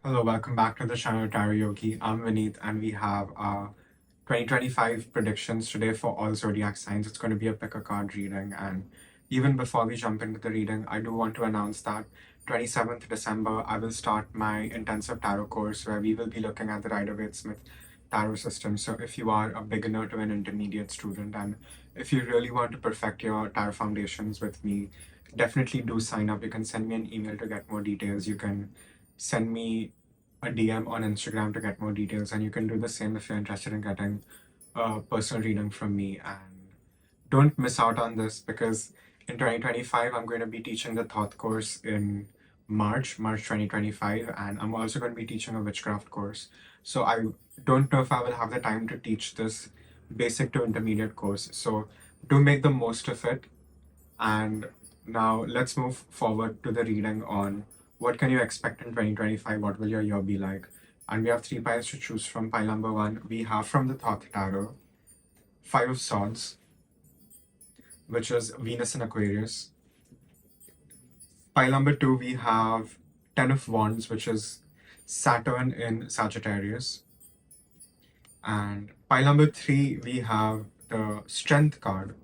Hello, welcome back to the channel Karaoke. I'm Vinit, and we have our 2025 predictions today for all zodiac signs. It's going to be a pick a card reading, and even before we jump into the reading, I do want to announce that 27th December I will start my intensive tarot course where we will be looking at the Rider-Waite-Smith tarot system. So if you are a beginner to an intermediate student, and if you really want to perfect your tarot foundations with me, definitely do sign up. You can send me an email to get more details. You can send me a DM on Instagram to get more details, and you can do the same if you're interested in getting a personal reading from me. And don't miss out on this because in 2025, I'm going to be teaching the Thought course in March 2025, and I'm also going to be teaching a Witchcraft course. So I don't know if I will have the time to teach this basic to intermediate course. So do make the most of it. And now let's move forward to the reading on what can you expect in 2025, what will your year be like. And we have three piles to choose from. Pile number one, we have from the Thought Tarot, Five of Swords, which is Venus in Aquarius. Pile number two, we have Ten of Wands, which is Saturn in Sagittarius. And pile number three, we have the Strength card.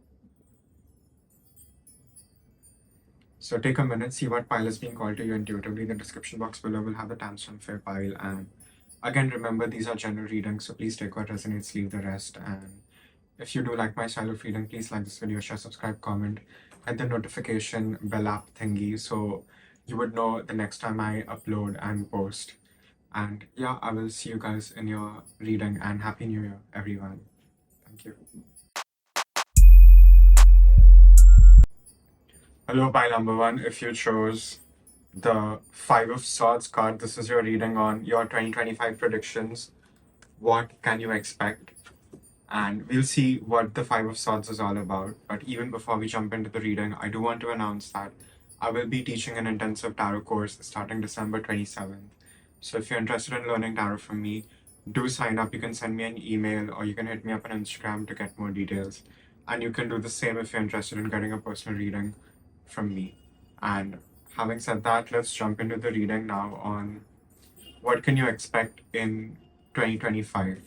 So take a minute, see what pile is being called to you intuitively. The description box below will have the timestamp for your pile. And again, remember, these are general readings, so please take what resonates, leave the rest. And if you do like my style of reading, please like this video, share, subscribe, comment, hit the notification bell app thingy so you would know the next time I upload and post. And yeah, I will see you guys in your reading, and Happy New Year, everyone. Thank you. Hello, pile number one. If you chose the Five of Swords card, this is your reading on your 2025 predictions. What can you expect? And we'll see what the Five of Swords is all about. But even before we jump into the reading, I do want to announce that I will be teaching an intensive tarot course starting December 27th. So if you're interested in learning tarot from me, do sign up. You can send me an email or you can hit me up on Instagram to get more details. And you can do the same if you're interested in getting a personal reading from me. And having said that, let's jump into the reading now on what can you expect in 2025.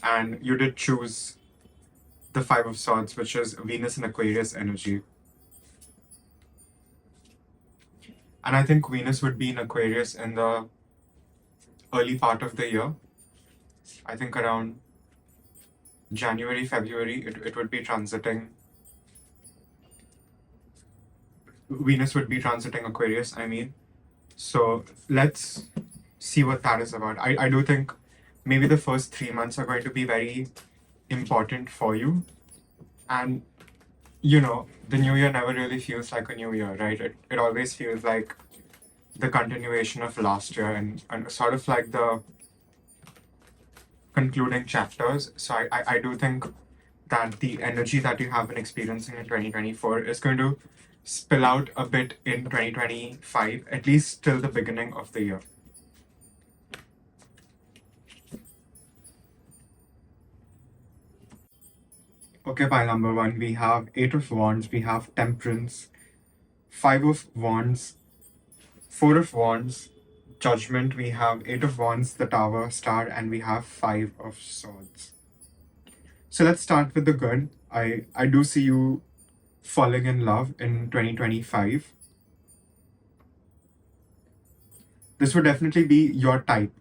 And you did choose the Five of Swords, which is Venus in Aquarius energy. And I think Venus would be in Aquarius in the early part of the year. I think around January, February, it would be transiting. Venus would be transiting Aquarius, I mean. So let's see what that is about. I do think maybe the first 3 months are going to be very important for you. And the new year never really feels like a new year, right? It always feels like the continuation of last year and sort of like the concluding chapters. So I do think that the energy that you have been experiencing in 2024 is going to spill out a bit in 2025, at least till the beginning of the year. Okay, pile number one, we have Eight of Wands, we have Temperance, Five of Wands, Four of Wands, Judgment, we have Eight of Wands, the Tower, Star, and we have Five of Swords. So let's start with the good. I do see you falling in love in 2025. This would definitely be your type.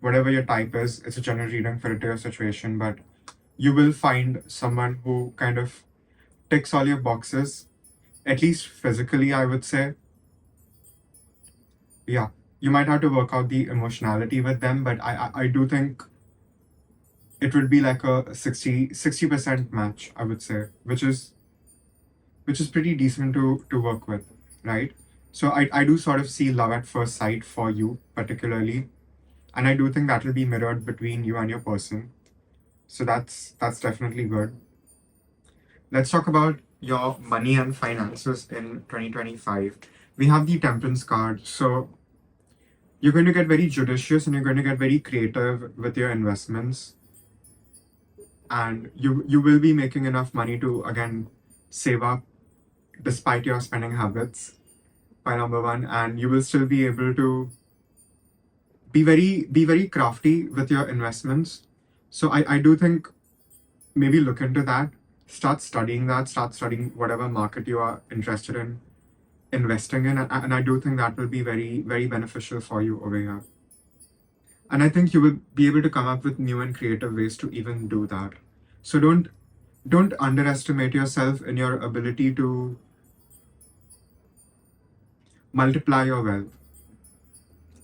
Whatever your type is, it's a general reading for it to your situation, but you will find someone who kind of ticks all your boxes, at least physically, I would say. Yeah, you might have to work out the emotionality with them, but I do think it would be like a 60% match, I would say, which is pretty decent to work with, right? So I do sort of see love at first sight for you particularly, and I do think that will be mirrored between you and your person. So that's definitely good. Let's talk about your money and finances in 2025. We have the Temperance card. So you're going to get very judicious and you're going to get very creative with your investments. And you will be making enough money to, again, save up despite your spending habits, by number one. And you will still be able to Be very crafty with your investments. So I do think maybe look into that. Start studying whatever market you are interested in investing in, and I do think that will be very, very beneficial for you over here. And I think you will be able to come up with new and creative ways to even do that. So don't underestimate yourself in your ability to multiply your wealth.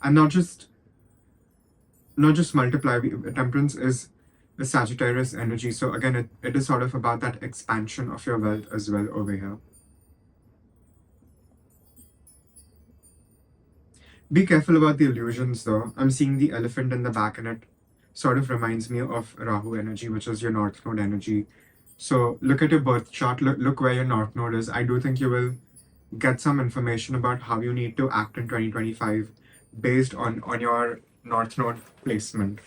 And not just multiply. Temperance is the Sagittarius energy. So again, it is sort of about that expansion of your wealth as well over here. Be careful about the illusions though. I'm seeing the elephant in the back, and it sort of reminds me of Rahu energy, which is your North Node energy. So look at your birth chart, look where your North Node is. I do think you will get some information about how you need to act in 2025 based on your North Node placement.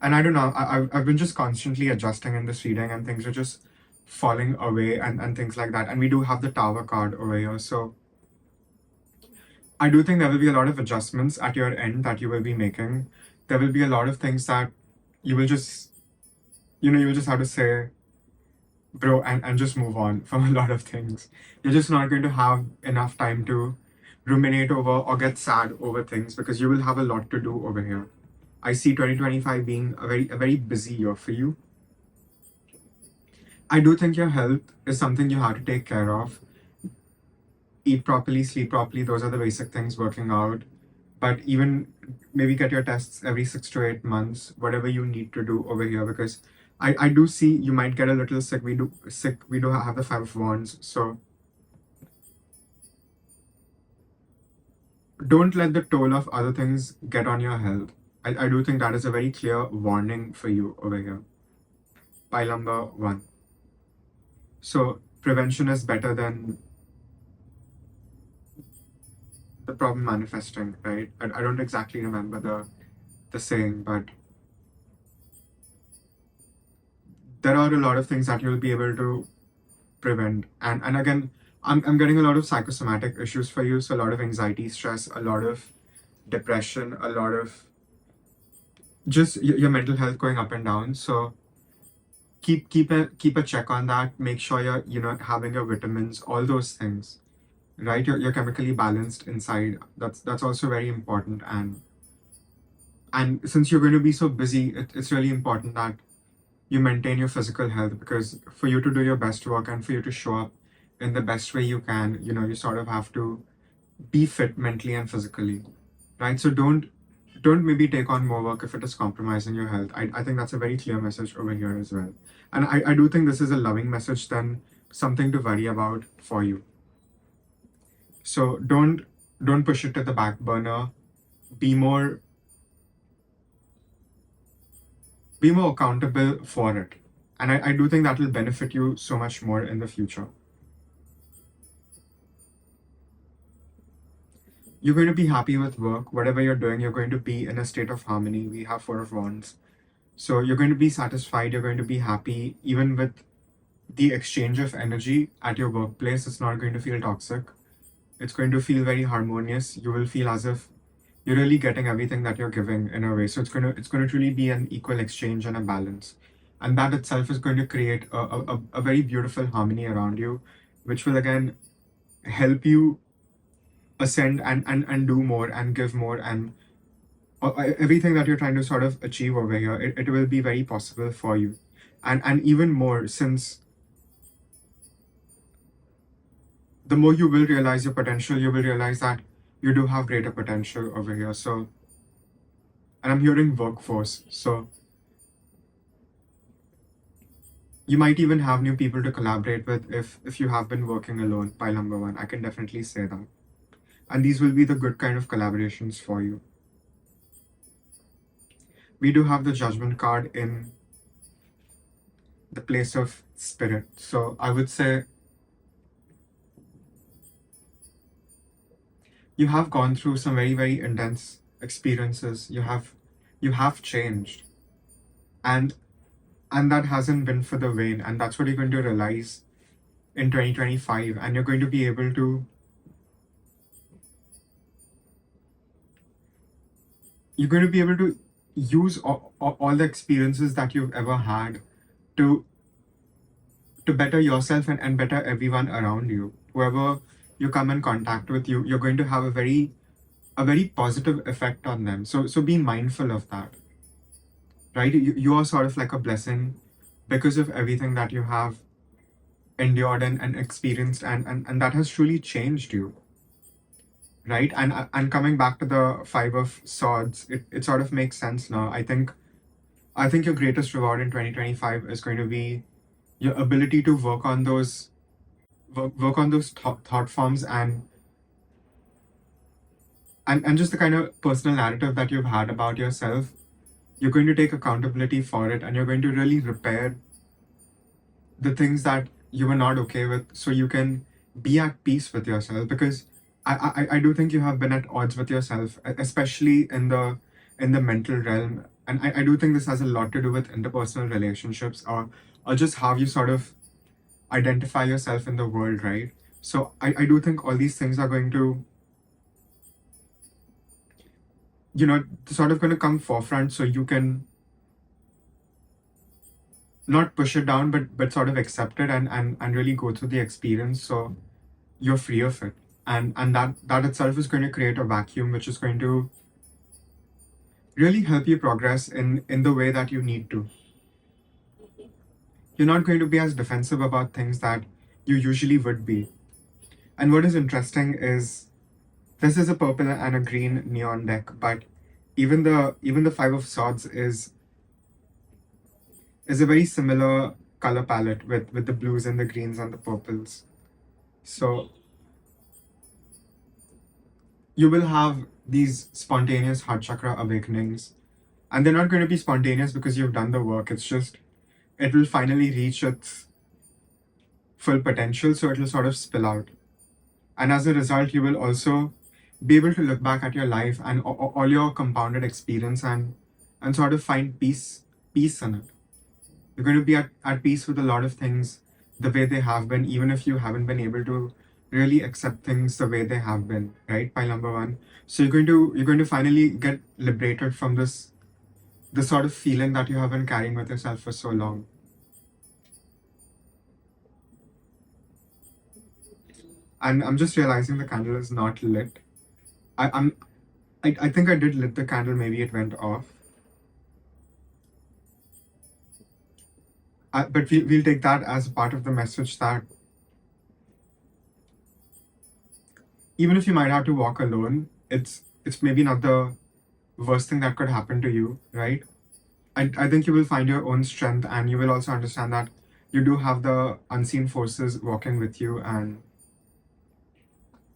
And I don't know, I've been just constantly adjusting in this reading, and things are just falling away and things like that. And we do have the Tower card over here. So I do think there will be a lot of adjustments at your end that you will be making. There will be a lot of things that you will just, you'll just have to say, bro, and just move on from a lot of things. You're just not going to have enough time to ruminate over or get sad over things because you will have a lot to do over here. I see 2025 being a very busy year for you. I do think your health is something you have to take care of. Eat properly, sleep properly, those are the basic things, working out. But even maybe get your tests every 6 to 8 months, whatever you need to do over here, because I do see you might get a little sick. We do have the 5 of Wands. So don't let the toll of other things get on your health. I do think that is a very clear warning for you over here. Pile number 1. So prevention is better than the problem manifesting, right? I don't exactly remember the saying, but there are a lot of things that you'll be able to prevent. And again, I'm getting a lot of psychosomatic issues for you. So a lot of anxiety, stress, a lot of depression, a lot of just your mental health going up and down. So keep a check on that. Make sure you're having your vitamins, all those things, right? You're chemically balanced inside. That's also very important. And since you're going to be so busy, it's really important that you maintain your physical health, because for you to do your best work and for you to show up in the best way you can, you sort of have to be fit mentally and physically, right? So don't maybe take on more work if it is compromising your health. I think that's a very clear message over here as well. And I do think this is a loving message than something to worry about for you. So don't push it to the back burner. Be more accountable for it. And I do think that will benefit you so much more in the future. You're going to be happy with work. Whatever you're doing, you're going to be in a state of harmony. We have 4 of Wands. So you're going to be satisfied. You're going to be happy. Even with the exchange of energy at your workplace, it's not going to feel toxic. It's going to feel very harmonious. You will feel as if you're really getting everything that you're giving in a way. So it's going to truly be an equal exchange and a balance. And that itself is going to create a very beautiful harmony around you, which will again help you ascend and do more and give more, and everything that you're trying to sort of achieve over here, it will be very possible for you. And even more, since the more you will realize your potential, you will realize that you do have greater potential over here. So, and I'm hearing workforce. So you might even have new people to collaborate with if you have been working alone. Pile number 1, I can definitely say that. And these will be the good kind of collaborations for you. We do have the Judgment card in the place of spirit. So I would say you have gone through some very, very intense experiences. You have changed. And that hasn't been for the vain. And that's what you're going to realize in 2025. And you're going to be able to you're going to be able to use all the experiences that you've ever had to better yourself and better everyone around you. Whoever you come in contact with, you're going to have a very positive effect on them. So be mindful of that, right? You are sort of like a blessing because of everything that you have endured and experienced, and that has truly changed you, right? And coming back to the Five of Swords, it sort of makes sense now. I think your greatest reward in 2025 is going to be your ability to work on those thought forms and just the kind of personal narrative that you've had about yourself. You're going to take accountability for it, and you're going to really repair the things that you were not okay with, so you can be at peace with yourself. Because I do think you have been at odds with yourself, especially in the mental realm. And I do think this has a lot to do with interpersonal relationships, or just how you sort of identify yourself in the world, right? So I do think all these things are going to, sort of going to come forefront, so you can not push it down, but sort of accept it and really go through the experience, so you're free of it. And that itself is going to create a vacuum, which is going to really help you progress in the way that you need to. You're not going to be as defensive about things that you usually would be. And what is interesting is this is a purple and a green neon deck, but even the Five of Swords is a very similar color palette with the blues and the greens and the purples. So you will have these spontaneous heart chakra awakenings, and they're not going to be spontaneous because you've done the work. It's just it will finally reach its full potential, so it will sort of spill out. And as a result, you will also be able to look back at your life and all your compounded experience and sort of find peace in it. You're going to be at peace with a lot of things the way they have been, even if you haven't been able to really accept things the way they have been, right? Pile number one. So you're going to finally get liberated from this sort of feeling that you have been carrying with yourself for so long. And I'm just realizing the candle is not lit. I, I'm I think I did lit the candle, maybe it went off. But we'll take that as part of the message that even if you might have to walk alone, it's maybe not the worst thing that could happen to you, right? I think you will find your own strength, and you will also understand that you do have the unseen forces walking with you, and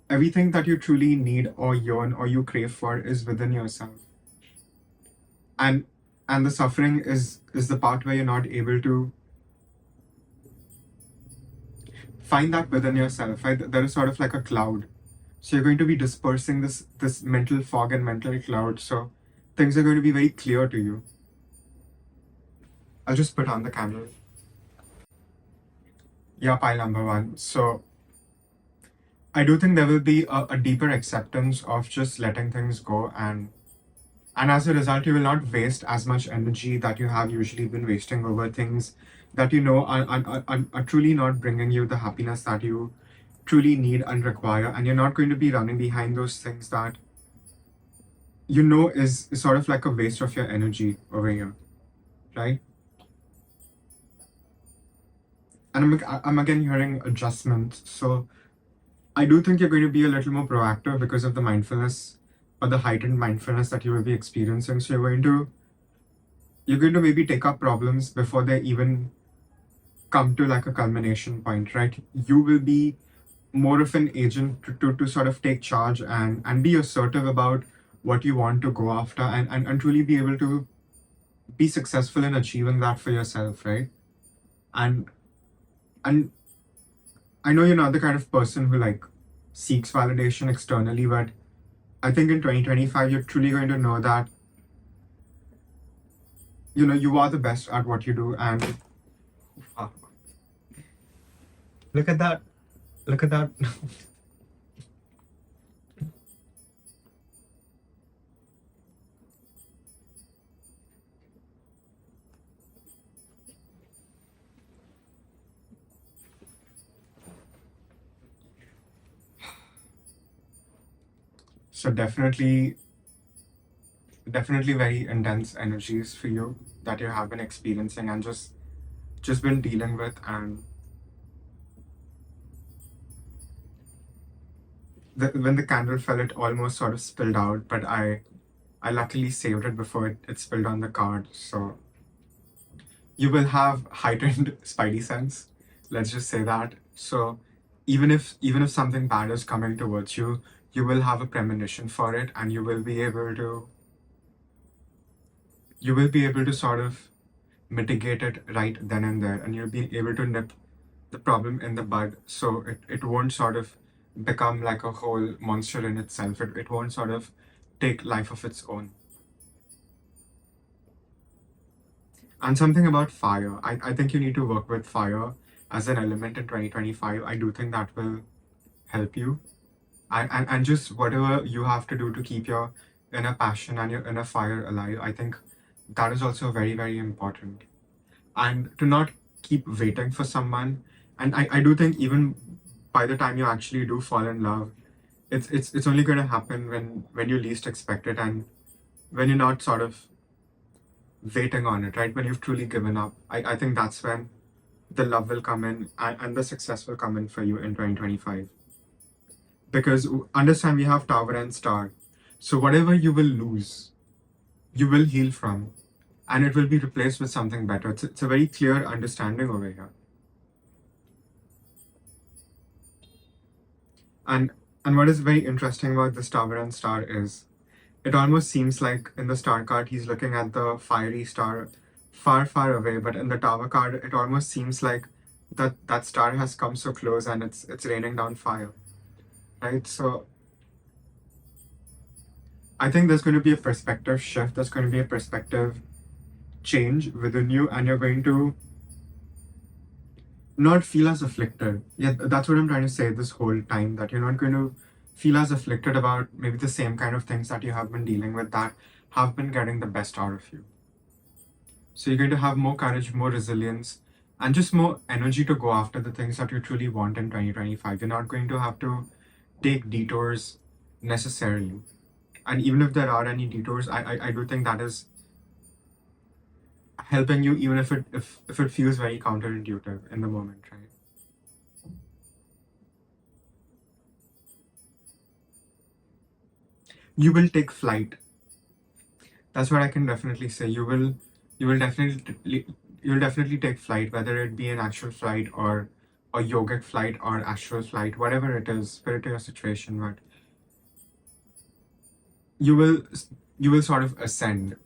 everything that you truly need or yearn or you crave for is within yourself. And the suffering is the part where you're not able to find that within yourself, right? There is sort of like a cloud. So you're going to be dispersing this mental fog and mental cloud. So things are going to be very clear to you. I'll just put on the candle. Yeah, pile number one. So I do think there will be a deeper acceptance of just letting things go, and as a result, you will not waste as much energy that you have usually been wasting over things that you know are truly not bringing you the happiness that you truly need and require. And you're not going to be running behind those things that is sort of like a waste of your energy over here, right? And I'm again hearing adjustment. So I do think you're going to be a little more proactive because of the mindfulness or the heightened mindfulness that you will be experiencing. So you're going to maybe take up problems before they even come to like a culmination point, right? You will be more of an agent to sort of take charge and be assertive about what you want to go after, and truly be able to be successful in achieving that for yourself, right? And and I know you're not the kind of person who like seeks validation externally, but I think in 2025 you're truly going to know that you are the best at what you do. And ah, look at that, look at that. So definitely very intense energies for you that you have been experiencing and just been dealing with. And when the candle fell, it almost sort of spilled out, but I luckily saved it before it spilled on the card. So you will have heightened spidey sense. Let's just say that. So even if something bad is coming towards you, you will have a premonition for it, and you will be able to sort of mitigate it right then and there, and you'll be able to nip the problem in the bud, so it won't sort of become like a whole monster in itself. It won't sort of take life of its own. And something about fire. I think you need to work with fire as an element in 2025. I do think that will help you. And just whatever you have to do to keep your inner passion and your inner fire alive, I think that is also very, very important. And to not keep waiting for someone. And I do think even by the time you actually do fall in love, it's only going to happen when you least expect it, and when you're not sort of waiting on it, right? When you've truly given up. I think that's when the love will come in, and the success will come in for you in 2025. Because understand, we have Tower and Star. So whatever you will lose, you will heal from, and it will be replaced with something better. It's a very clear understanding over here. And and what is very interesting about this Tower and Star is it almost seems like in the Star card he's looking at the fiery star far, far away, but in the Tower card it almost seems like that star has come so close and it's raining down fire. Right? So I think there's going to be a perspective shift, there's going to be a perspective change within you, and you're going to not feel as afflicted. Yeah, that's what I'm trying to say this whole time, that you're not going to feel as afflicted about maybe the same kind of things that you have been dealing with that have been getting the best out of you. So you're going to have more courage, more resilience, and just more energy to go after the things that you truly want in 2025. You're not going to have to take detours necessarily. And even if there are any detours, I do think that is helping you, even if it feels very counterintuitive in the moment, right? You will take flight. That's what I can definitely say. You will definitely take flight, whether it be an actual flight or a yogic flight or astral flight, whatever it is, spirit to your situation. But you will you will sort of ascend.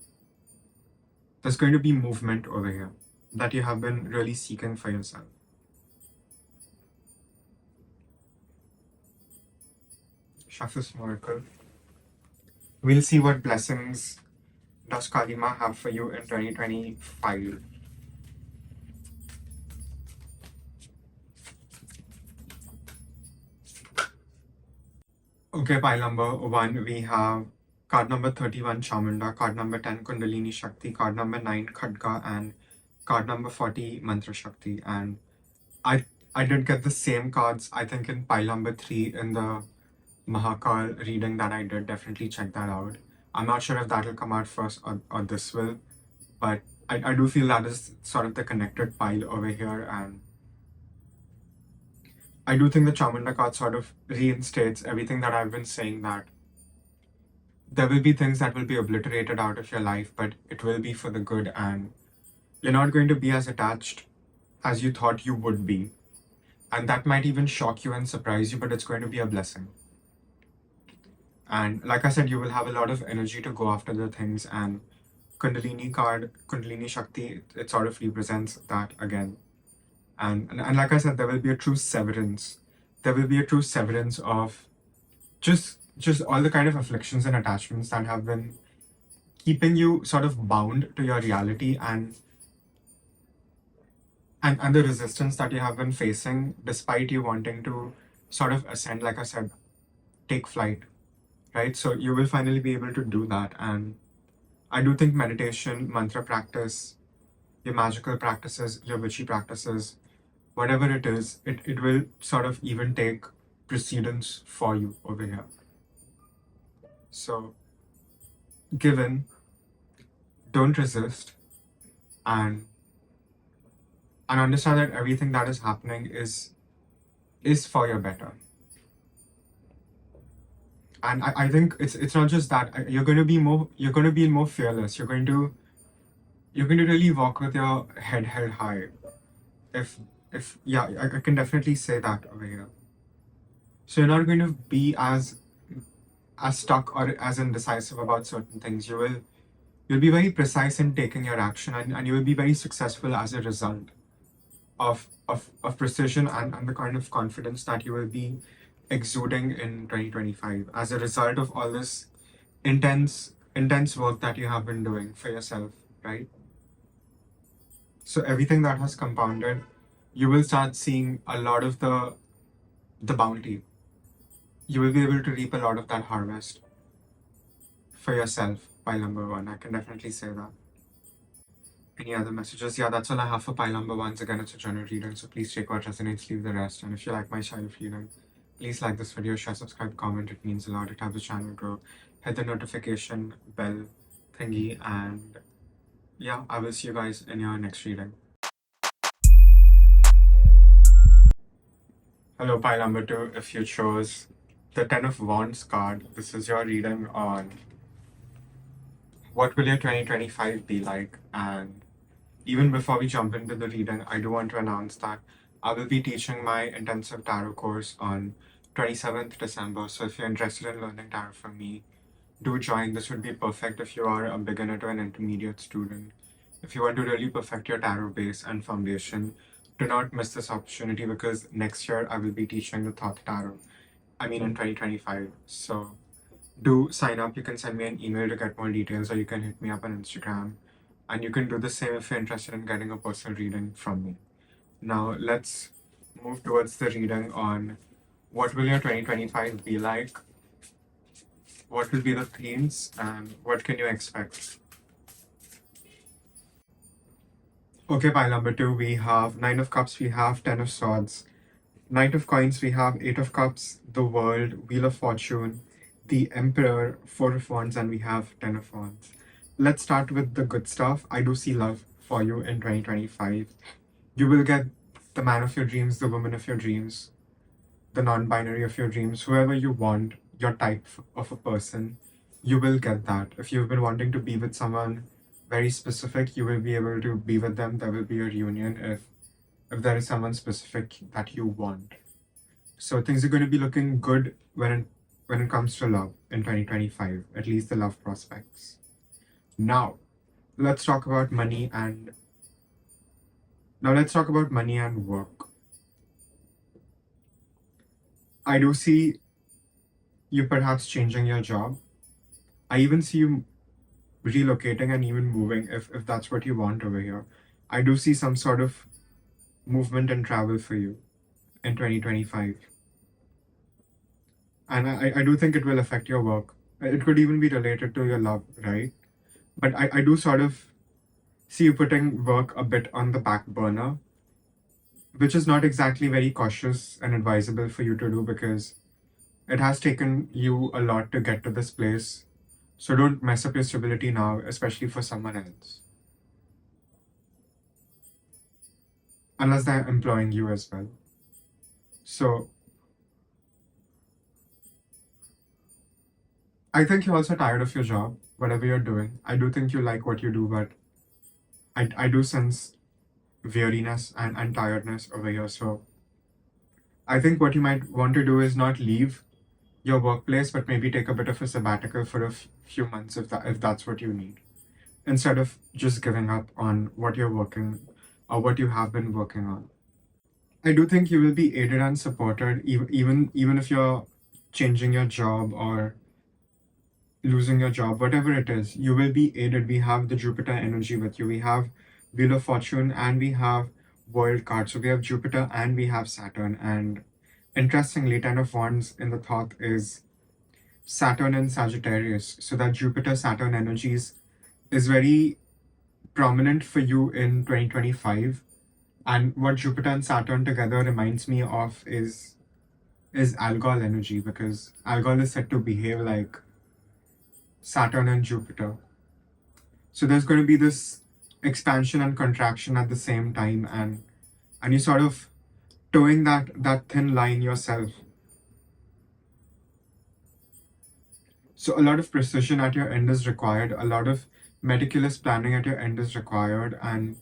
There's going to be movement over here that you have been really seeking for yourself. Shafis Miracle. We'll see what blessings does Kalima have for you in 2025. Okay, pile number one, we have card number 31, Chamunda, card number 10, Kundalini Shakti, card number 9, Khadga, and card number 40, Mantra Shakti. And I I did get the same cards, I think, in pile number 3 in the Mahakal reading that I did. Definitely check that out. I'm not sure if that'll come out first or this will, but I do feel that is sort of the connected pile over here, and I do think the Chamunda card sort of reinstates everything that I've been saying, that there will be things that will be obliterated out of your life, but it will be for the good, and you're not going to be as attached as you thought you would be. And that might even shock you and surprise you, but it's going to be a blessing. And like I said, you will have a lot of energy to go after the things, and Kundalini card, Kundalini Shakti, it sort of represents that again. And like I said, there will be a true severance. There will be a true severance of just all the kind of afflictions and attachments that have been keeping you sort of bound to your reality, and the resistance that you have been facing despite you wanting to sort of ascend, like I said, take flight, right? So you will finally be able to do that. And I do think meditation, mantra practice, your magical practices, your witchy practices, whatever it is, it will sort of even take precedence for you over here. So give in, don't resist, and understand that everything that is happening is for your better. And I think it's not just that. You're going to be more fearless. You're going to really walk with your head held high. If if yeah, I can definitely say that over here. So you're not going to be as stuck or as indecisive about certain things. You'll be very precise in taking your action, and you will be very successful as a result of precision and the kind of confidence that you will be exuding in 2025 as a result of all this intense work that you have been doing for yourself, right? So everything that has compounded, you will start seeing a lot of the bounty. You will be able to reap a lot of that harvest for yourself pile number one. I can definitely say that. Any other messages? Yeah, that's all I have for pile number ones. Again, it's a general reading, so please take what resonates, leave the rest. And if you like my style of reading, please like this video, share, subscribe, comment. It means a lot. It helps the channel grow. Hit the notification bell thingy, and yeah, I will see you guys in your next reading. Hello, pile number two. If you chose the Ten of Wands card, this is your reading on what will your 2025 be like. And even before we jump into the reading, I do want to announce that I will be teaching my intensive tarot course on 27th December. So if you're interested in learning tarot from me, do join. This would be perfect if you are a beginner to an intermediate student. If you want to really perfect your tarot base and foundation, do not miss this opportunity because next year I will be teaching the Thought Tarot. I mean, in 2025. So do sign up. You can send me an email to get more details, or you can hit me up on Instagram. And you can do the same if you're interested in getting a personal reading from me. Now, let's move towards the reading on what will your 2025 be like, what will be the themes, and what can you expect. Okay, pile number two, we have Nine of Cups, we have Ten of Swords. Knight of Coins, we have Eight of Cups, the World, Wheel of Fortune, the Emperor, Four of Wands, and we have Ten of Wands. Let's start with the good stuff. I do see love for you in 2025. You will get the man of your dreams, the woman of your dreams, the non-binary of your dreams, whoever you want, your type of a person, you will get that. If you've been wanting to be with someone very specific, you will be able to be with them. There will be a reunion if there is someone specific that you want. So things are going to be looking good when it comes to love in 2025, at least the love prospects. Now, let's talk about money and work. I do see you perhaps changing your job. I even see you relocating and even moving if that's what you want over here. I do see some sort of movement and travel for you in 2025. And I do think it will affect your work. It could even be related to your love, right? But I do sort of see you putting work a bit on the back burner, which is not exactly very cautious and advisable for you to do because it has taken you a lot to get to this place. So don't mess up your stability now, especially for someone else. Unless they're employing you as well. So I think you're also tired of your job, whatever you're doing. I do think you like what you do, but I do sense weariness and tiredness over here. So I think what you might want to do is not leave your workplace, but maybe take a bit of a sabbatical for a few months if that's what you need, instead of just giving up on what you're working or what you have been working on. I do think you will be aided and supported, even if you're changing your job or losing your job, whatever it is, you will be aided. We have the Jupiter energy with you. We have Wheel of Fortune and we have World card. So we have Jupiter and we have Saturn. And interestingly, Ten of Wands in the thought is Saturn and Sagittarius. So that Jupiter Saturn energies is very prominent for you in 2025. And what Jupiter and Saturn together reminds me of is Algol energy, because Algol is said to behave like Saturn and Jupiter. So there's going to be this expansion and contraction at the same time, and you sort of towing that thin line yourself. So a lot of precision at your end is required, a lot of meticulous planning at your end is required, and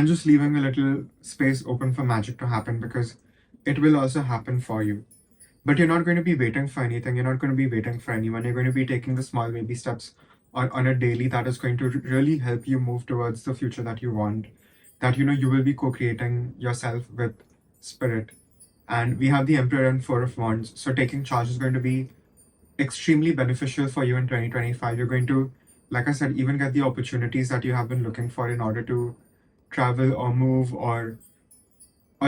just leaving a little space open for magic to happen, because it will also happen for you. But you're not going to be waiting for anything, you're not going to be waiting for anyone, you're going to be taking the small baby steps on a daily that is going to really help you move towards the future that you want, that you will be co-creating yourself with spirit. And we have the Emperor and Four of Wands, so taking charge is going to be extremely beneficial for you in 2025. You're going to, like I said, even get the opportunities that you have been looking for in order to travel or move, or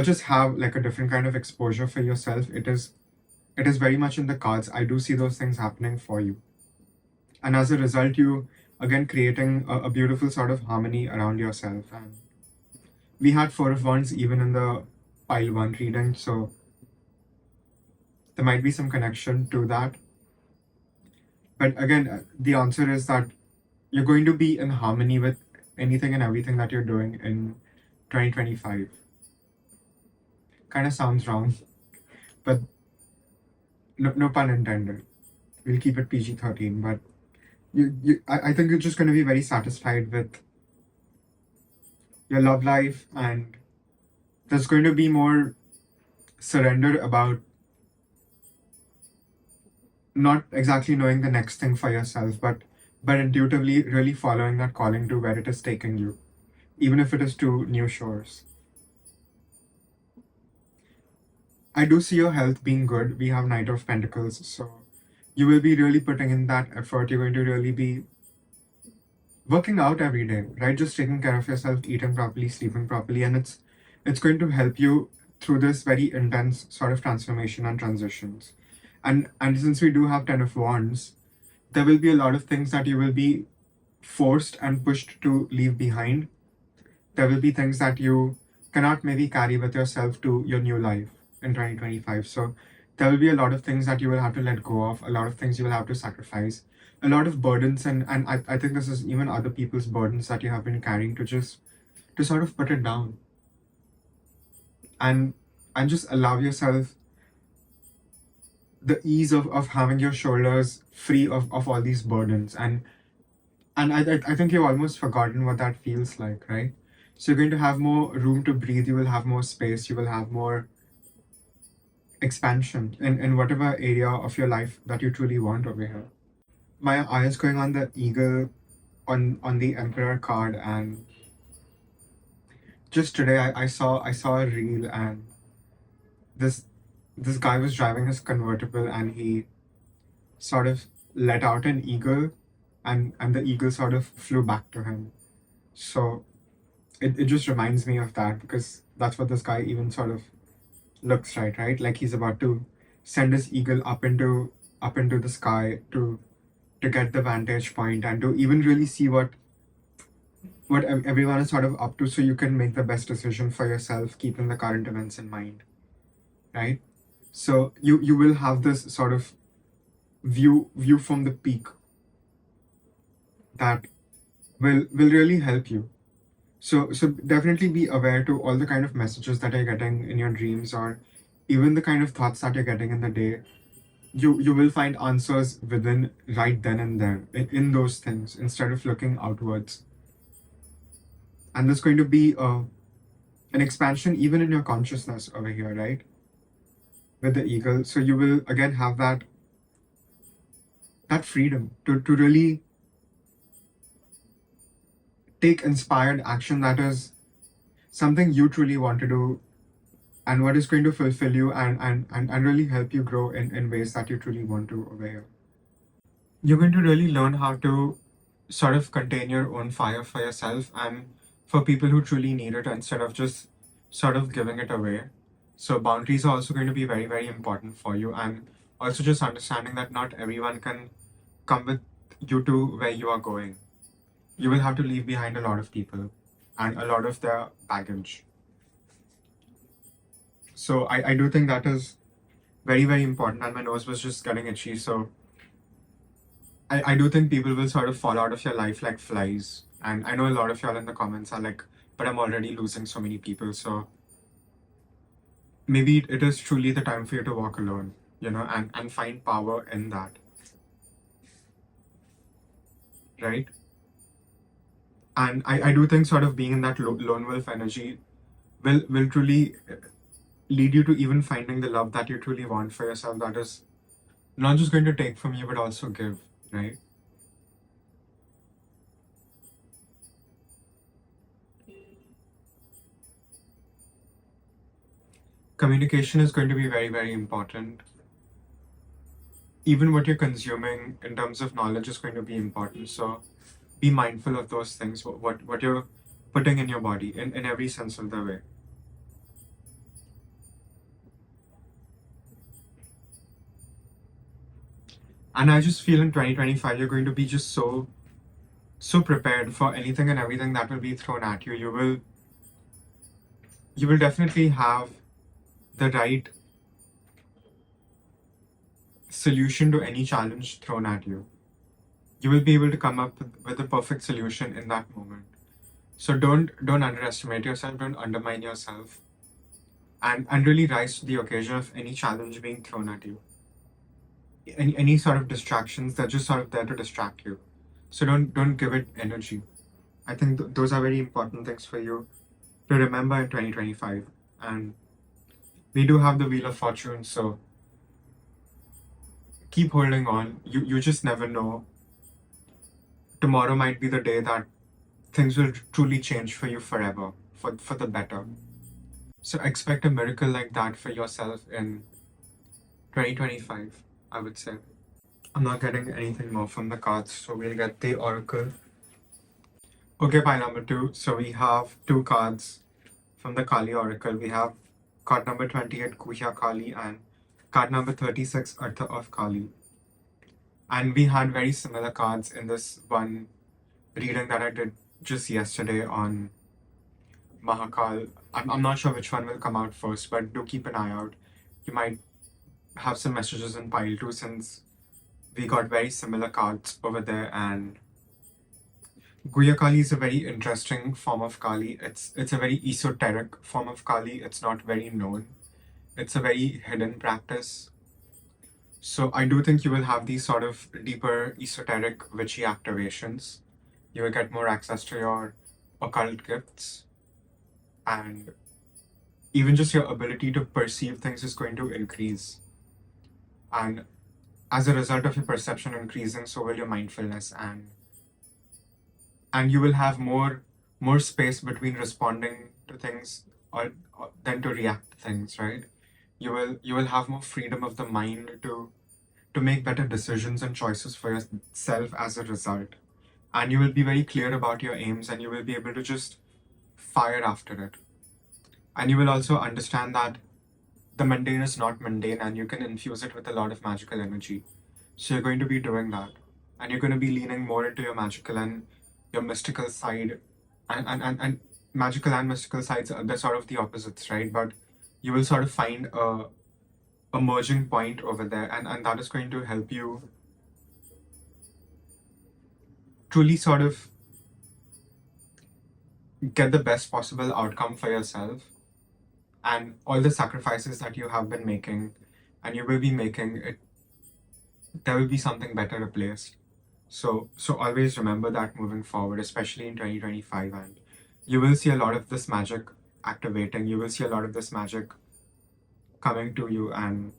just have like a different kind of exposure for yourself. It is very much in the cards. I do see those things happening for you, and as a result, you again creating a beautiful sort of harmony around yourself. And we had Four of Wands even in the pile one reading, so there might be some connection to that. But again, the answer is that you're going to be in harmony with anything and everything that you're doing in 2025. Kind of sounds wrong, but no pun intended. We'll keep it PG-13. But I think you're just going to be very satisfied with your love life, and there's going to be more surrender about not exactly knowing the next thing for yourself, but intuitively really following that calling to where it is taking you, even if it is to new shores. I do see your health being good. We have Knight of Pentacles, so you will be really putting in that effort. You're going to really be working out every day, right? Just taking care of yourself, eating properly, sleeping properly, and it's going to help you through this very intense sort of transformation and transitions. And since we do have Ten of Wands, there will be a lot of things that you will be forced and pushed to leave behind. There will be things that you cannot maybe carry with yourself to your new life in 2025. So there will be a lot of things that you will have to let go of, a lot of things you will have to sacrifice, a lot of burdens, and I think this is even other people's burdens that you have been carrying, to sort of put it down and just allow yourself the ease of having your shoulders free of all these burdens. And I think you've almost forgotten what that feels like, right? So you're going to have more room to breathe, you will have more space, you will have more expansion in whatever area of your life that you truly want over here. My eye is going on the eagle on the Emperor card, and just today I saw a reel, and this this guy was driving his convertible, and he sort of let out an eagle, and the eagle sort of flew back to him. So it just reminds me of that, because that's what this guy even sort of looks right, like he's about to send his eagle up into the sky to get the vantage point, and to even really see what everyone is sort of up to, so you can make the best decision for yourself, keeping the current events in mind, right? So you will have this sort of view from the peak that will really help you. So definitely be aware to all the kind of messages that you're getting in your dreams, or even the kind of thoughts that you're getting in the day. You will find answers within, right then and there, in those things, instead of looking outwards. And there's going to be an expansion even in your consciousness over here, right? With the eagle. So you will again have that freedom to really take inspired action that is something you truly want to do, and what is going to fulfill you, and really help you grow in ways that you truly want to over here. You're going to really learn how to sort of contain your own fire for yourself and for people who truly need it, instead of just sort of giving it away. So boundaries are also going to be very, very important for you, and also just understanding that not everyone can come with you to where you are going. You will have to leave behind a lot of people and a lot of their baggage. So I do think that is very, very important, and my nose was just getting itchy. So I do think people will sort of fall out of your life like flies. And I know a lot of y'all in the comments are like, but I'm already losing so many people. So maybe it is truly the time for you to walk alone, and find power in that, right? And I do think sort of being in that lone wolf energy will truly lead you to even finding the love that you truly want for yourself, that is not just going to take from you but also give, right? Communication is going to be very, very important. Even what you're consuming in terms of knowledge is going to be important. So be mindful of those things, what you're putting in your body in every sense of the way. And I just feel in 2025 you're going to be just so prepared for anything and everything that will be thrown at you. You will definitely have the right solution to any challenge thrown at you. You will be able to come up with a perfect solution in that moment. So don't underestimate yourself, don't undermine yourself, and really rise to the occasion of any challenge being thrown at you. Any sort of distractions, they're just sort of there to distract you. So don't give it energy. I think those are very important things for you to remember in 2025. And we do have the Wheel of Fortune, so keep holding on. You just never know. Tomorrow might be the day that things will truly change for you forever, for the better. So expect a miracle like that for yourself in 2025, I would say. I'm not getting anything more from the cards, so we'll get the Oracle. Okay, pile number two. So we have two cards from the Kali Oracle. We have card number 28, Kuhya Kali, and card number 36, Artha of Kali. And we had very similar cards in this one reading that I did just yesterday on Mahakal. I'm not sure which one will come out first, but do keep an eye out. You might have some messages in pile two, since we got very similar cards over there. And Guya Kali is a very interesting form of Kali. It's a very esoteric form of Kali. It's not very known. It's a very hidden practice. So I do think you will have these sort of deeper esoteric witchy activations. You will get more access to your occult gifts, and even just your ability to perceive things is going to increase. And as a result of your perception increasing, so will your mindfulness, and you will have more space between responding to things, or than to react to things, right? You will have more freedom of the mind to make better decisions and choices for yourself as a result. And you will be very clear about your aims, and you will be able to just fire after it. And you will also understand that the mundane is not mundane, and you can infuse it with a lot of magical energy. So you're going to be doing that. And you're going to be leaning more into your magical and your mystical side. And magical and mystical sides are they're sort of the opposites, right? But you will sort of find a merging point over there, and that is going to help you truly sort of get the best possible outcome for yourself, and all the sacrifices that you have been making and you will be making it, there will be something better replaced. So always remember that moving forward, especially in 2025. And you will see a lot of this magic activating. You will see a lot of this magic coming to you. And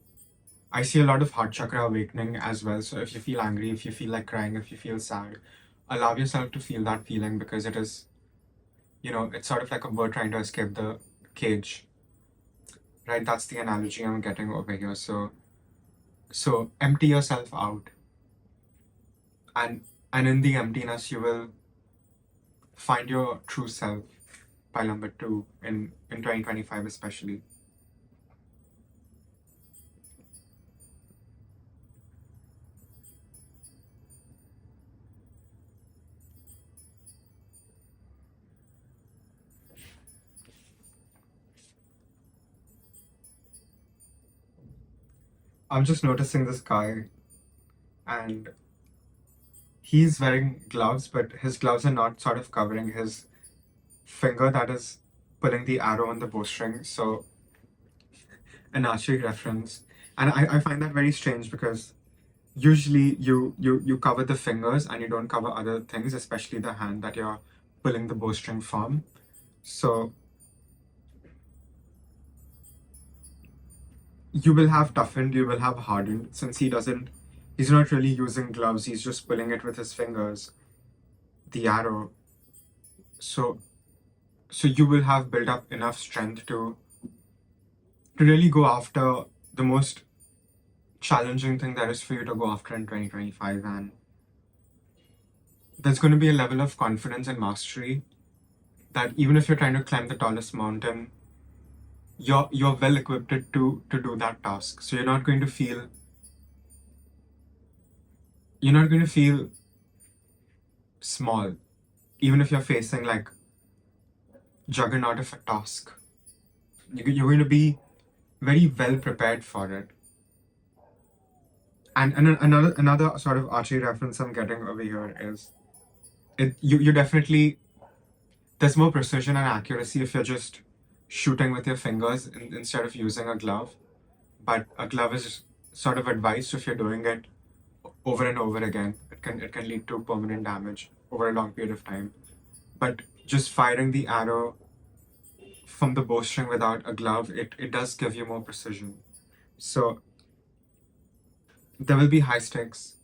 I see a lot of heart chakra awakening as well. So if you feel angry, if you feel like crying, if you feel sad, allow yourself to feel that feeling, because it is, it's sort of like a bird trying to escape the cage, right? That's the analogy I'm getting over here. So empty yourself out, and in the emptiness you will find your true self, by number two, in 2025 especially. I'm just noticing this guy, and he's wearing gloves, but his gloves are not sort of covering his finger that is pulling the arrow on the bowstring. So an archery reference. And I find that very strange because usually you cover the fingers and you don't cover other things, especially the hand that you're pulling the bowstring from. So you will have toughened, you will have hardened, since he's not really using gloves, he's just pulling it with his fingers, the arrow. So you will have built up enough strength to really go after the most challenging thing there is for you to go after in 2025. And there's going to be a level of confidence and mastery that even if you're trying to climb the tallest mountain, you're well equipped to do that task. So you're not going to feel small, even if you're facing like juggernaut of a task. You're going to be very well prepared for it. And another sort of archery reference I'm getting over here is you definitely, there's more precision and accuracy if you're just shooting with your fingers instead of using a glove. But a glove is sort of advised if you're doing it over and over again. It can lead to permanent damage over a long period of time. But just firing the arrow from the bowstring without a glove, it does give you more precision. So there will be high stakes.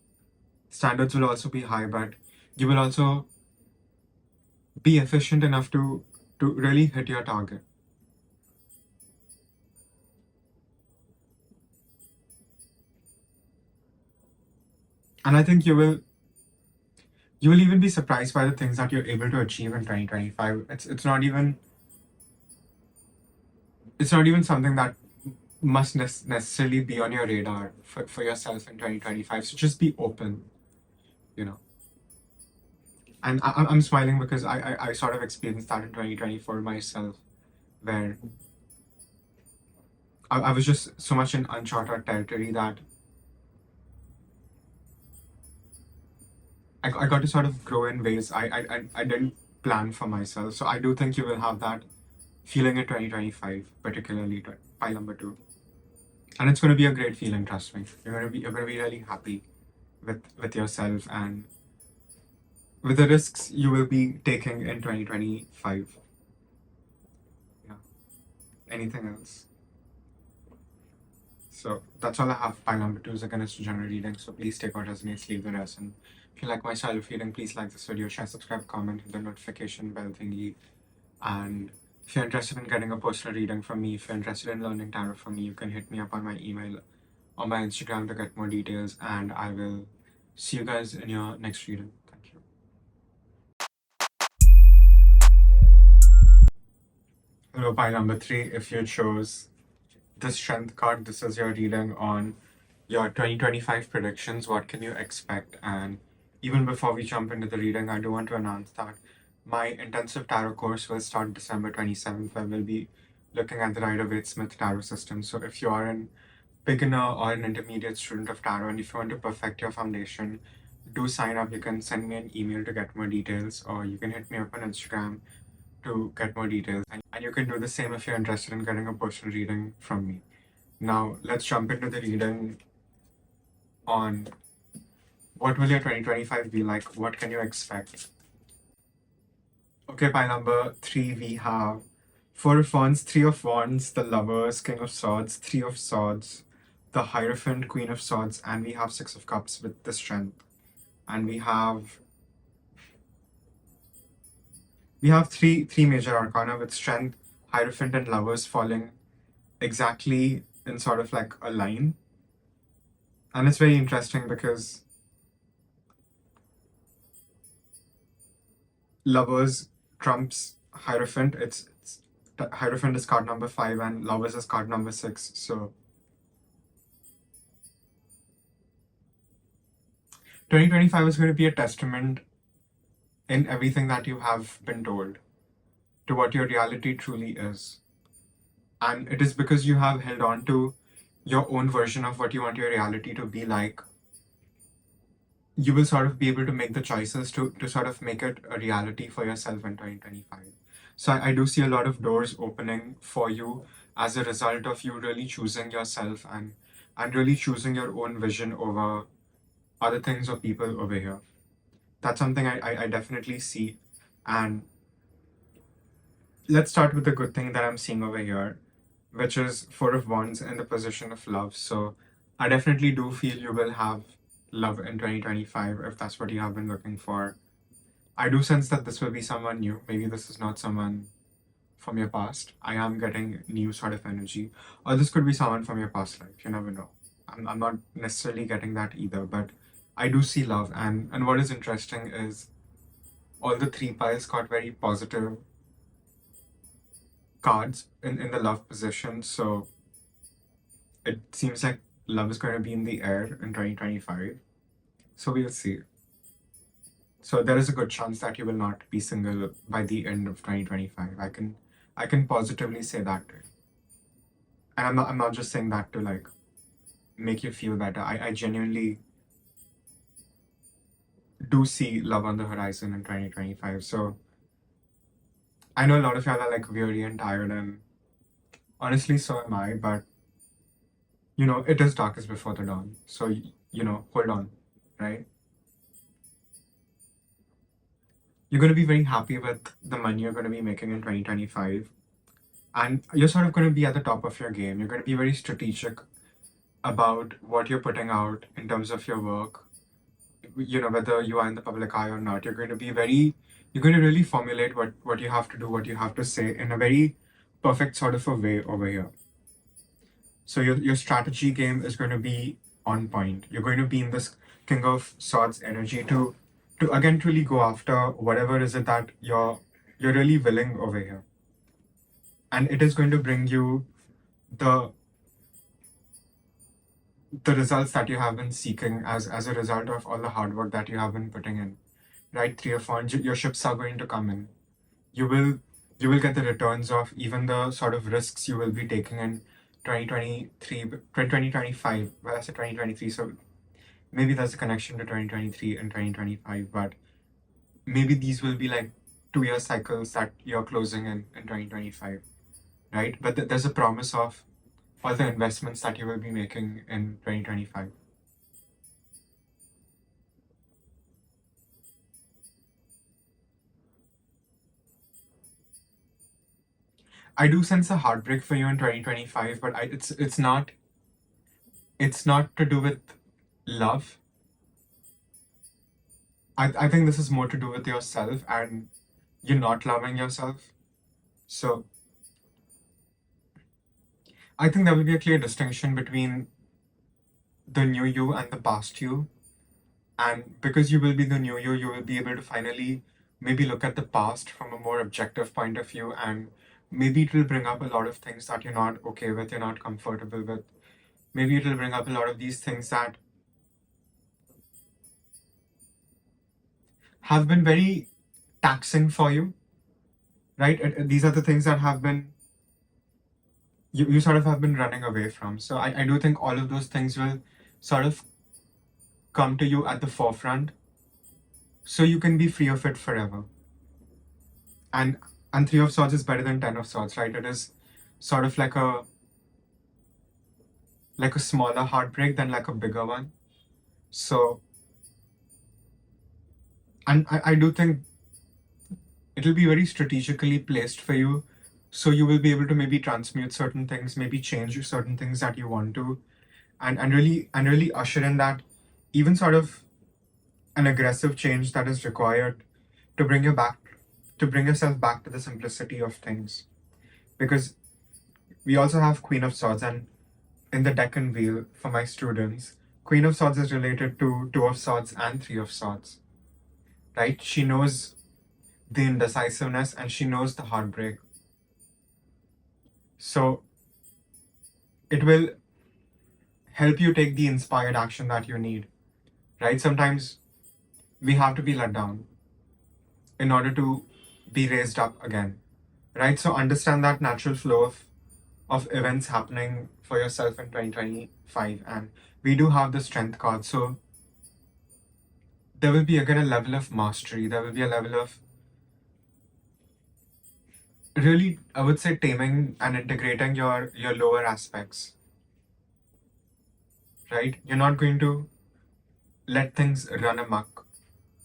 Standards will also be high, but you will also be efficient enough to really hit your target. And I think you will even be surprised by the things that you're able to achieve in 2025. It's not even something that must necessarily be on your radar for yourself in 2025. So just be open, you know. And I'm smiling because I sort of experienced that in 2024 myself, where I was just so much in uncharted territory that I got to sort of grow in ways I didn't plan for myself. So I do think you will have that feeling in 2025, particularly pile number two. And it's going to be a great feeling, trust me. You're going to be really happy with yourself and with the risks you will be taking in 2025. Yeah. Anything else? So that's all I have. Pile number two is again is general reading. So please take what resonates, leave the rest. And if you like my style of reading, please like this video, share, subscribe, comment, hit the notification bell thingy. And if you're interested in getting a personal reading from me, if you're interested in learning tarot from me, you can hit me up on my email or my Instagram to get more details. And I will see you guys in your next reading. Thank you. Hello, pile number three. If you chose the strength card, this is your reading on your 2025 predictions. What can you expect? And even before we jump into the reading, I do want to announce that my intensive tarot course will start December 27th, where we'll be looking at the Rider-Waite-Smith tarot system. So if you are an beginner or an intermediate student of tarot and if you want to perfect your foundation, do sign up. You can send me an email to get more details, or you can hit me up on Instagram to get more details. And you can do the same if you're interested in getting a personal reading from me. Now, let's jump into the reading on what will your 2025 be like? What can you expect? Okay, pile number three, we have Four of Wands, Three of Wands, the Lovers, King of Swords, Three of Swords, the Hierophant, Queen of Swords, and we have Six of Cups with the Strength. And we have three major arcana with Strength, Hierophant, and Lovers falling exactly in sort of like a line. And it's very interesting because Lovers trumps Hierophant. Hierophant is card number 5 and Lovers is card number 6. So 2025 is going to be a testament in everything that you have been told to what your reality truly is. And it is because you have held on to your own version of what you want your reality to be like you will sort of be able to make the choices to sort of make it a reality for yourself in 2025. So I do see a lot of doors opening for you as a result of you really choosing yourself and really choosing your own vision over other things or people over here. That's something I definitely see. And let's start with the good thing that I'm seeing over here, which is Four of Wands in the position of love. So I definitely do feel you will have love in 2025 if that's what you have been looking for. I do sense that this will be someone new. Maybe this is not someone from your past. I am getting new sort of energy. Or this could be someone from your past life. You never know. I'm not necessarily getting that either, but I do see love. And what is interesting is all the three piles got very positive cards in the love position. So it seems like love is going to be in the air in 2025. So we'll see. So there is a good chance that you will not be single by the end of 2025. I can positively say that. And I'm not just saying that to like make you feel better. I genuinely do see love on the horizon in 2025. So I know a lot of y'all are like weary and tired, and honestly so am I, but it is darkest before the dawn. So hold on, right? You're going to be very happy with the money you're going to be making in 2025. And you're sort of going to be at the top of your game. You're going to be very strategic about what you're putting out in terms of your work. Whether you are in the public eye or not, you're going to really formulate what you have to do, what you have to say in a very perfect sort of a way over here. So your strategy game is going to be on point. You're going to be in this King of Swords energy to again really go after whatever is it that you're really willing over here. And it is going to bring you the the results that you have been seeking as a result of all the hard work that you have been putting in. Right? Three of Wands, your ships are going to come in. You will you will get the returns of even the sort of risks you will be taking in 2023, 2025. Well, I said 2023, so maybe there's a connection to 2023 and 2025, but maybe these will be like 2 year cycles that you're closing in 2025, right? But there's a promise of all the investments that you will be making in 2025. I do sense a heartbreak for you in 2025, but it's not to do with love. I think this is more to do with yourself and you're not loving yourself. So I think there will be a clear distinction between the new you and the past you. And because you will be the new you will be able to finally maybe look at the past from a more objective point of view, and maybe it will bring up a lot of things that you're not okay with, you're not comfortable with. Maybe it will bring up a lot of these things that have been very taxing for you, right? These are the things that have been you sort of have been running away from. So I do think all of those things will sort of come to you at the forefront so you can be free of it forever. And Three of Swords is better than Ten of Swords, right? It is sort of like a smaller heartbreak than like a bigger one. So and I do think it'll be very strategically placed for you. So you will be able to maybe transmute certain things, maybe change certain things that you want to, and really usher in that even sort of an aggressive change that is required to bring yourself back to the simplicity of things. Because we also have Queen of Swords, and in the Deccan wheel for my students, Queen of Swords is related to Two of Swords and Three of Swords. Right? She knows the indecisiveness and she knows the heartbreak. So it will help you take the inspired action that you need. Right? Sometimes we have to be let down in order to be raised up again. Right? So understand that natural flow of events happening for yourself in 2025. And we do have the strength card. So there will be again a level of mastery. There will be a level of really, I would say, taming and integrating your lower aspects, right? You're not going to let things run amok.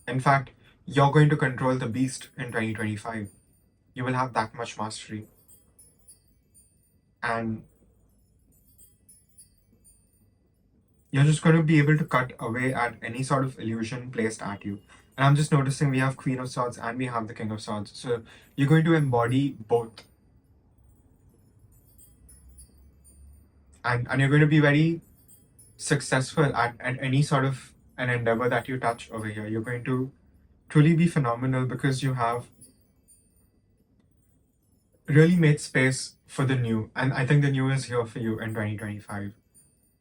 In fact, you're going to control the beast in 2025. You will have that much mastery. And you're just going to be able to cut away at any sort of illusion placed at you. And I'm just noticing we have Queen of Swords and we have the King of Swords. So you're going to embody both. And you're going to be very successful at any sort of an endeavor that you touch over here. You're going to truly be phenomenal because you have really made space for the new. And I think the new is here for you in 2025.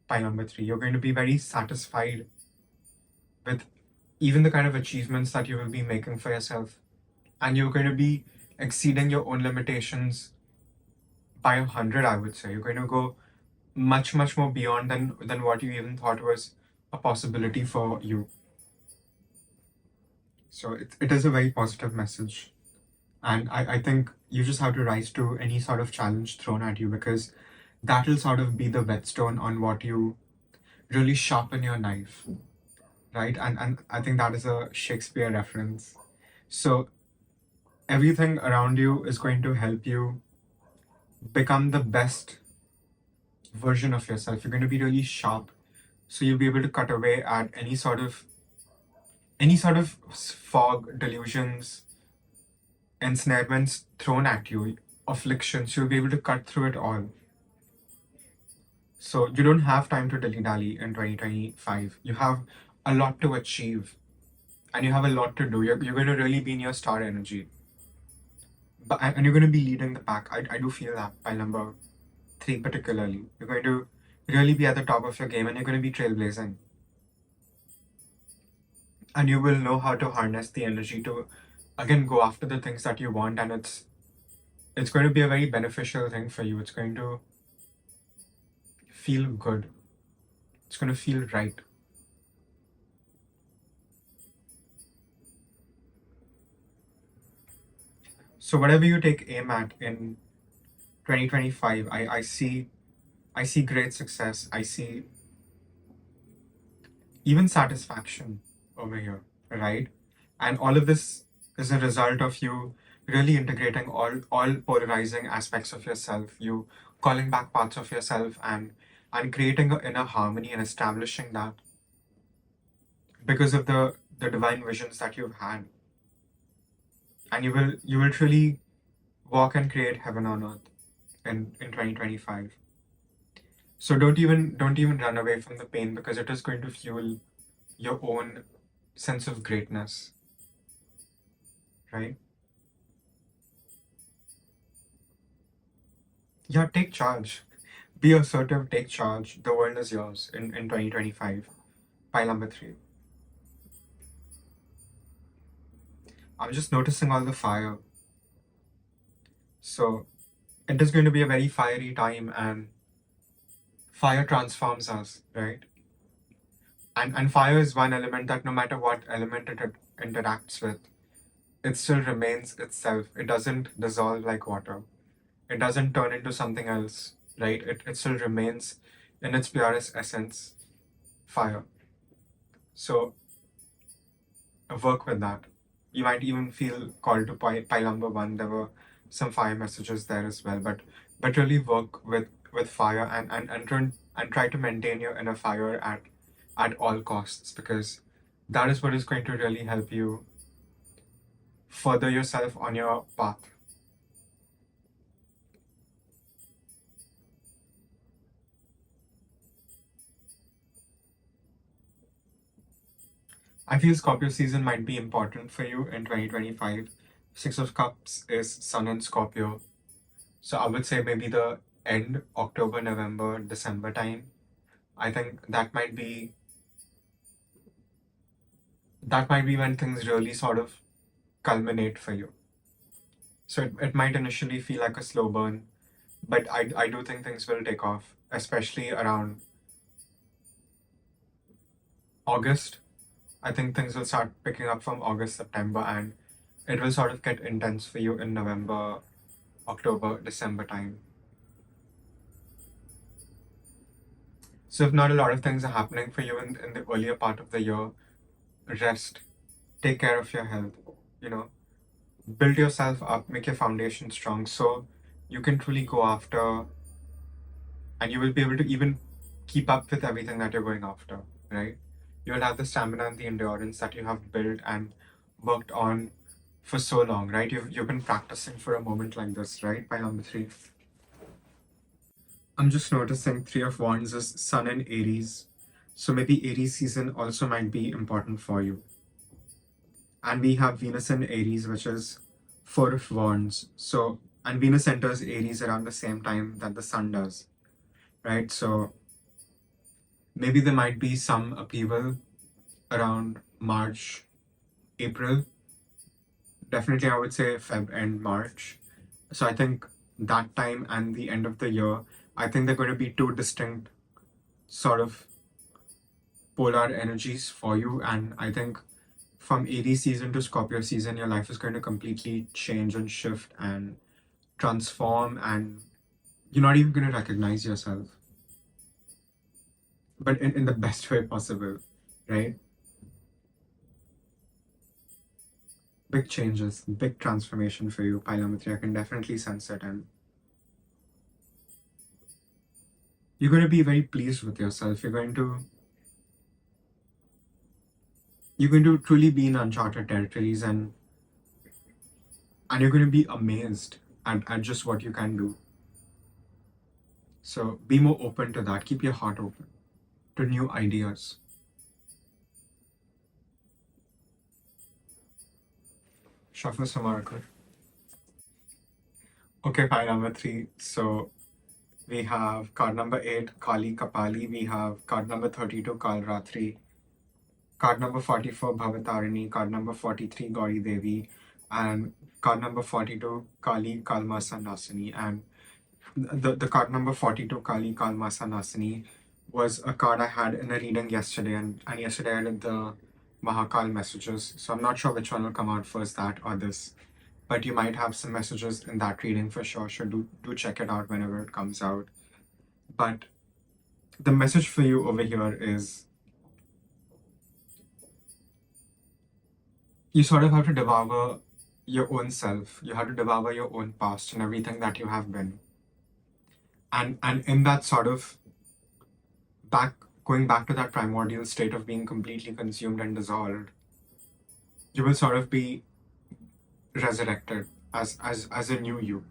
By number three, you're going to be very satisfied with even the kind of achievements that you will be making for yourself. And you're going to be exceeding your own limitations by 100, I would say. You're going to go much, much more beyond than what you even thought was a possibility for you. So it is a very positive message. And I think you just have to rise to any sort of challenge thrown at you because that will sort of be the whetstone on what you really sharpen your knife, right? And I think that is a Shakespeare reference. So everything around you is going to help you become the best version of yourself. You're going to be really sharp. So you'll be able to cut away at any sort of fog, delusions, ensnarements thrown at you, afflictions. You'll be able to cut through it all. So you don't have time to dilly-dally in 2025. You have a lot to achieve and you have a lot to do. You're going to really be in your star energy. And you're going to be leading the pack. I do feel that by number three particularly. You're going to really be at the top of your game and you're going to be trailblazing. And you will know how to harness the energy to again go after the things that you want, and it's going to be a very beneficial thing for you. It's going to feel good. It's going to feel right. So whatever you take aim at in 2025, I see great success. I see even satisfaction over here, right? And all of this is a result of you really integrating all polarizing aspects of yourself, you calling back parts of yourself and creating an inner harmony and establishing that because of the divine visions that you've had. And you will truly walk and create heaven on earth in 2025. So don't even run away from the pain because it is going to fuel your own sense of greatness, right? Yeah, take charge. Be assertive, take charge. The world is yours in 2025. Pile number three. I'm just noticing all the fire. So it is going to be a very fiery time and fire transforms us, right? And fire is one element that no matter what element it interacts with, it still remains itself. It doesn't dissolve like water. It doesn't turn into something else, right? It still remains in its purest essence, fire. So work with that. You might even feel called to pile number one. There were some fire messages there as well, but really work with fire and try to maintain your inner fire at all costs because that is what is going to really help you further yourself on your path. I feel Scorpio season might be important for you in 2025. Six of Cups is Sun and Scorpio. So I would say maybe the end October, November, December time. I think that might be when things really sort of culminate for you. So it might initially feel like a slow burn, but I do think things will take off, especially around August I think things will start picking up from August, September, and it will sort of get intense for you in November, October, December time. So if not a lot of things are happening for you in the earlier part of the year, rest, take care of your health, you know, build yourself up, make your foundation strong so you can truly go after and you will be able to even keep up with everything that you're going after, right? You'll have the stamina and the endurance that you have built and worked on for so long, right? You've been practicing for a moment like this, right? By number three. I'm just noticing Three of Wands is Sun in Aries. So maybe Aries season also might be important for you. And we have Venus in Aries, which is Four of Wands. So, and Venus enters Aries around the same time that the Sun does, right? So maybe there might be some upheaval around March, April. Definitely, I would say Feb and March. So I think that time and the end of the year, I think they're going to be two distinct sort of polar energies for you. And I think from Aries season to Scorpio season, your life is going to completely change and shift and transform, and you're not even going to recognize yourself, but in the best way possible, right? Big changes, big transformation for you, Pilometry. I can definitely sense it, and you're going to be very pleased with yourself. You're going to truly be in uncharted territories, and you're going to be amazed at just what you can do. So be more open to that. Keep your heart open to new ideas. Shuffle some oracle. Okay, fine, number three. So we have card number 8, Kali Kapali. We have card number 32, Kal Ratri. Card number 44, Bhavatarini. Card number 43, Gauri Devi. And card number 42, Kali Kalma Sannasini. And the card number 42, Kali Kalma Sannasini, was a card I had in a reading yesterday. And yesterday I did the Mahakal messages. So I'm not sure which one will come out first, that or this. But you might have some messages in that reading for sure. So do check it out whenever it comes out. But the message for you over here is you sort of have to devour your own self. You have to devour your own past and everything that you have been. And in that sort of back going back to that primordial state of being completely consumed and dissolved, you will sort of be resurrected as a new you.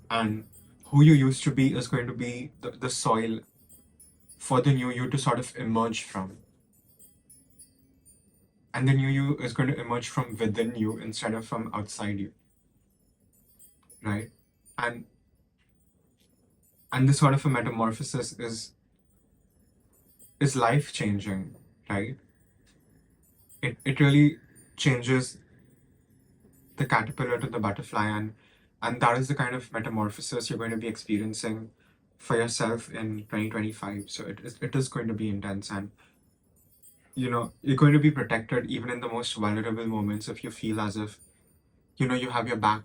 And who you used to be is going to be the soil for the new you to sort of emerge from. And the new you is going to emerge from within you instead of from outside you, right? And this sort of a metamorphosis is life changing, right? It really changes the caterpillar to the butterfly, and that is the kind of metamorphosis you're going to be experiencing for yourself in 2025. So it is going to be intense, and you're going to be protected even in the most vulnerable moments. If you feel as if you have your back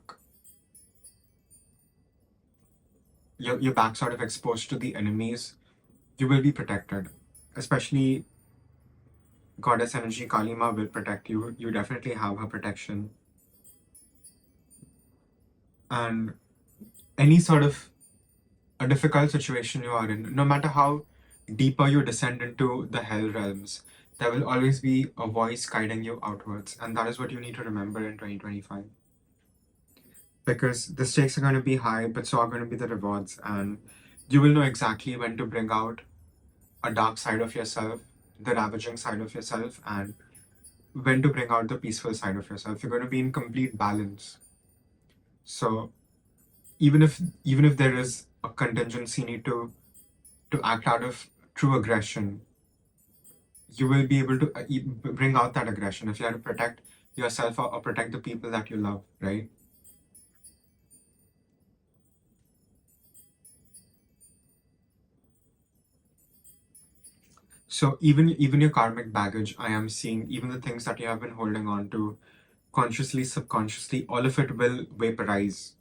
sort of exposed to the enemies, you will be protected. Especially goddess energy Kalima will protect you. You definitely have her protection. And any sort of a difficult situation you are in, no matter how deeper you descend into the hell realms, there will always be a voice guiding you outwards. And that is what you need to remember in 2025. Because the stakes are going to be high, but so are going to be the rewards. And you will know exactly when to bring out a dark side of yourself, the ravaging side of yourself, and when to bring out the peaceful side of yourself. You're going to be in complete balance. So even if there is a contingency need to act out of true aggression, you will be able to bring out that aggression if you have to protect yourself, or protect the people that you love, right? So even your karmic baggage, I am seeing even the things that you have been holding on to consciously, subconsciously, all of it will vaporize.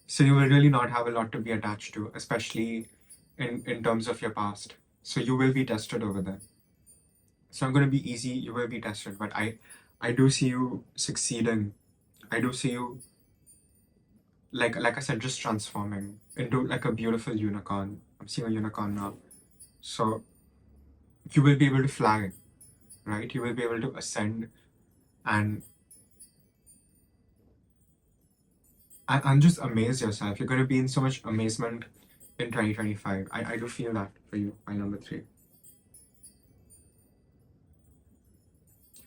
So you will really not have a lot to be attached to, especially in terms of your past. So you will be tested over there. It's not going to be easy. You will be tested, but I do see you succeeding. I do see you, like I said, just transforming into like a beautiful unicorn. I'm seeing a unicorn now. So you will be able to fly, right? You will be able to ascend, and and just amaze yourself. You're going to be in so much amazement in 2025. I do feel that for you, my number three.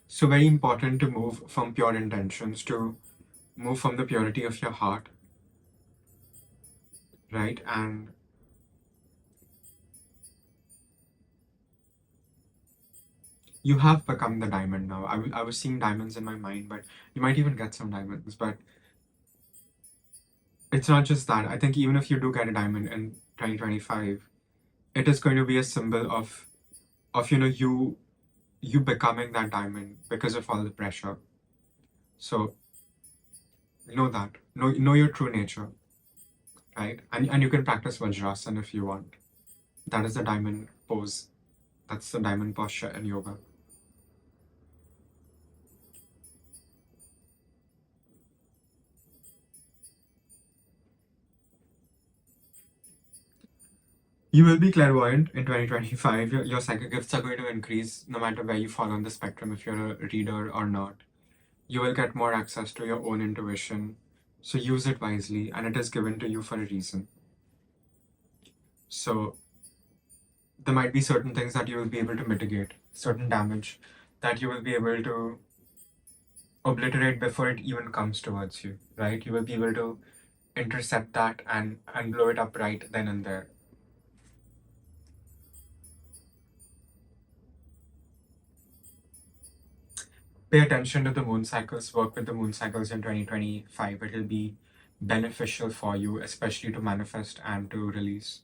So very important to move from pure intentions, to move from the purity of your heart, right? And you have become the diamond now. I was seeing diamonds in my mind, but you might even get some diamonds. But it's not just that. I think even if you do get a diamond in 2025, it is going to be a symbol of you becoming that diamond because of all the pressure. So know that. Know your true nature, right? And you can practice Vajrasana if you want. That is the diamond pose. That's the diamond posture in yoga. You will be clairvoyant in 2025. Your psychic gifts are going to increase no matter where you fall on the spectrum, if you're a reader or not. You will get more access to your own intuition. So use it wisely, and it is given to you for a reason. So there might be certain things that you will be able to mitigate, certain damage that you will be able to obliterate before it even comes towards you, right? You will be able to intercept that and blow it up right then and there. Pay attention to the moon cycles, work with the moon cycles in 2025. It will be beneficial for you, especially to manifest and to release.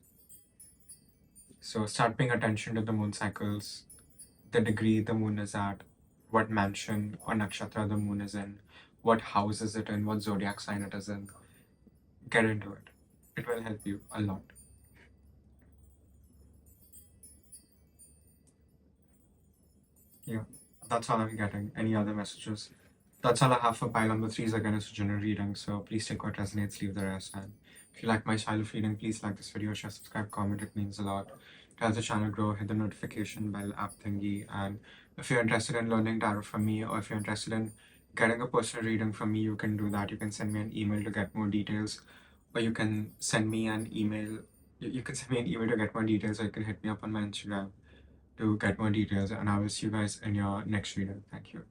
So start paying attention to the moon cycles, the degree the moon is at, what mansion or nakshatra the moon is in, what house is it in, what zodiac sign it is in. Get into it. It will help you a lot. Yeah, that's all I'm getting. Any other messages? That's all I have for pile number threes. Again, it's a general reading, so please take what resonates, leave the rest. And if you like my style of reading, please like this video, share, subscribe, comment. It means a lot. To help the channel grow, hit the notification bell app thingy. And if you're interested in learning tarot from me, or if you're interested in getting a personal reading from me, you can do that. You can send me an email to get more details, or you can send me an email. You can send me an email to get more details, or you can hit me up on my Instagram to get more details. And I will see you guys in your next reading. Thank you.